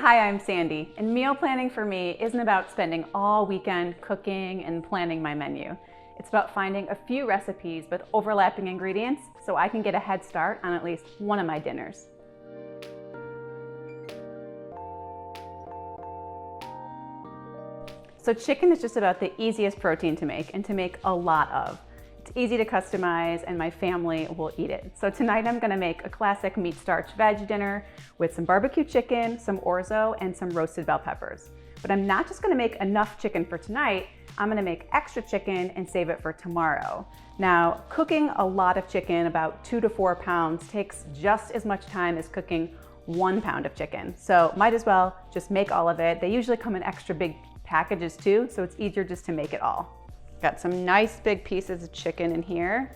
Hi, I'm Sandy, and meal planning for me isn't about spending all weekend cooking and planning my menu. It's about finding a few recipes with overlapping ingredients so I can get a head start on at least one of my dinners. So chicken is just about the easiest protein to make and to make a lot of. It's easy to customize and my family will eat it. So tonight I'm gonna make a classic meat starch veg dinner with some barbecue chicken, some orzo, and some roasted bell peppers. But I'm not just gonna make enough chicken for tonight, I'm gonna make extra chicken and save it for tomorrow. Now, cooking a lot of chicken, about 2 to 4 pounds, takes just as much time as cooking 1 pound of chicken. So might as well just make all of it. They usually come in extra big packages too, so it's easier just to make it all. Got some nice big pieces of chicken in here.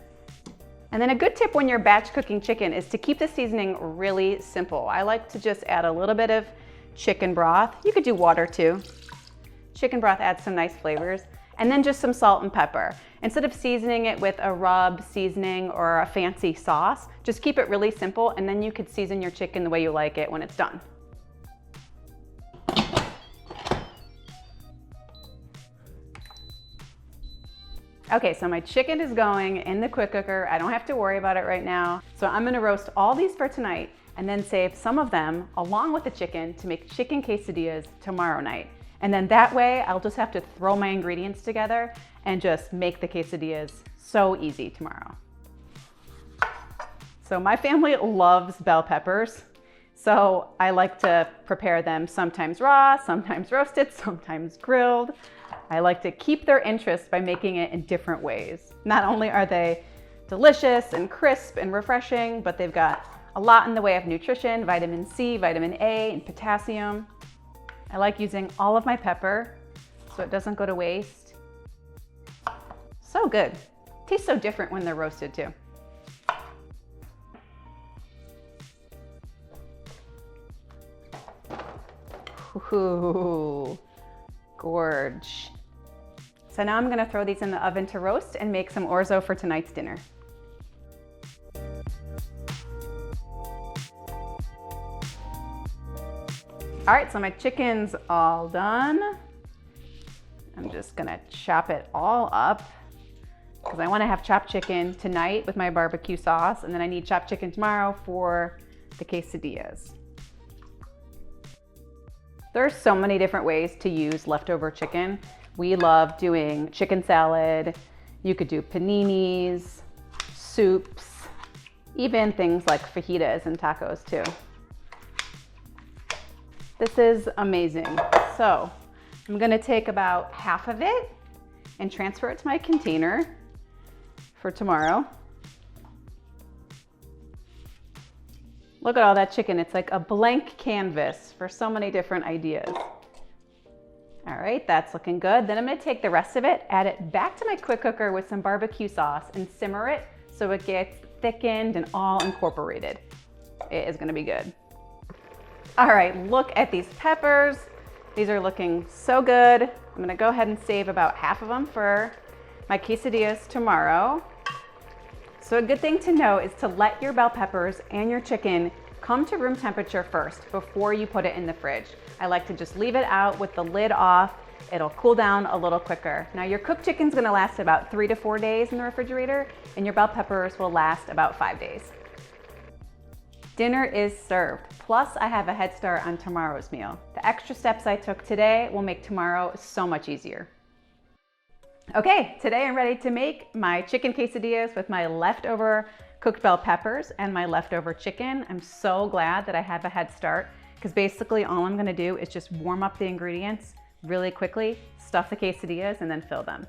And then a good tip when you're batch cooking chicken is to keep the seasoning really simple. I like to just add a little bit of chicken broth. You could do water too. Chicken broth adds some nice flavors. And then just some salt and pepper. Instead of seasoning it with a rub seasoning or a fancy sauce, just keep it really simple and then you could season your chicken the way you like it when it's done. Okay, so my chicken is going in the quick cooker. I don't have to worry about it right now. So I'm gonna roast all these for tonight and then save some of them along with the chicken to make chicken quesadillas tomorrow night. And then that way I'll just have to throw my ingredients together and just make the quesadillas so easy tomorrow. So my family loves bell peppers. So I like to prepare them sometimes raw, sometimes roasted, sometimes grilled. I like to keep their interest by making it in different ways. Not only are they delicious and crisp and refreshing, but they've got a lot in the way of nutrition, vitamin C, vitamin A, and potassium. I like using all of my pepper so it doesn't go to waste. So good. Tastes so different when they're roasted too. Ooh, gorge. So now I'm gonna throw these in the oven to roast and make some orzo for tonight's dinner. All right, so my chicken's all done. I'm just gonna chop it all up because I wanna have chopped chicken tonight with my barbecue sauce, and then I need chopped chicken tomorrow for the quesadillas. There's so many different ways to use leftover chicken. We love doing chicken salad. You could do paninis, soups, even things like fajitas and tacos too. This is amazing. So I'm gonna take about half of it and transfer it to my container for tomorrow. Look at all that chicken. It's like a blank canvas for so many different ideas. All right, that's looking good. Then I'm gonna take the rest of it, add it back to my quick cooker with some barbecue sauce and simmer it so it gets thickened and all incorporated. It is gonna be good. All right, look at these peppers. These are looking so good. I'm gonna go ahead and save about half of them for my quesadillas tomorrow. So a good thing to know is to let your bell peppers and your chicken come to room temperature first before you put it in the fridge. I like to just leave it out with the lid off. It'll cool down a little quicker. Now your cooked chicken's gonna last about 3 to 4 days in the refrigerator, and your bell peppers will last about 5 days. Dinner is served. Plus I have a head start on tomorrow's meal. The extra steps I took today will make tomorrow so much easier. Okay, today I'm ready to make my chicken quesadillas with my leftover cooked bell peppers and my leftover chicken. I'm so glad that I have a head start because basically all I'm gonna do is just warm up the ingredients really quickly, stuff the quesadillas, and then fill them.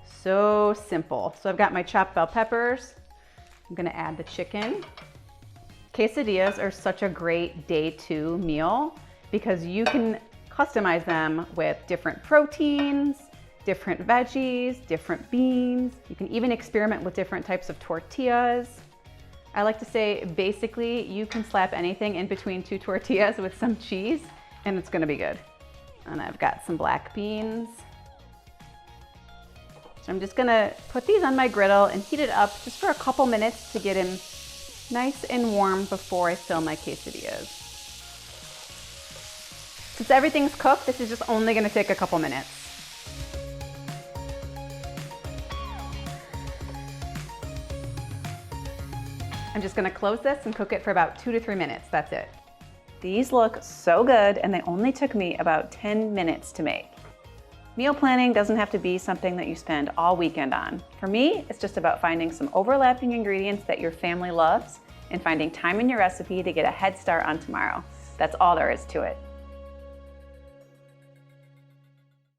So simple. So I've got my chopped bell peppers. I'm gonna add the chicken. Quesadillas are such a great day 2 meal because you can customize them with different proteins, different veggies, different beans. You can even experiment with different types of tortillas. I like to say, basically, you can slap anything in between 2 tortillas with some cheese, and it's gonna be good. And I've got some black beans. So I'm just gonna put these on my griddle and heat it up just for a couple minutes to get them nice and warm before I fill my quesadillas. Since everything's cooked, this is just only gonna take a couple minutes. I'm just gonna close this and cook it for about 2 to 3 minutes, that's it. These look so good and they only took me about 10 minutes to make. Meal planning doesn't have to be something that you spend all weekend on. For me, it's just about finding some overlapping ingredients that your family loves and finding time in your recipe to get a head start on tomorrow. That's all there is to it.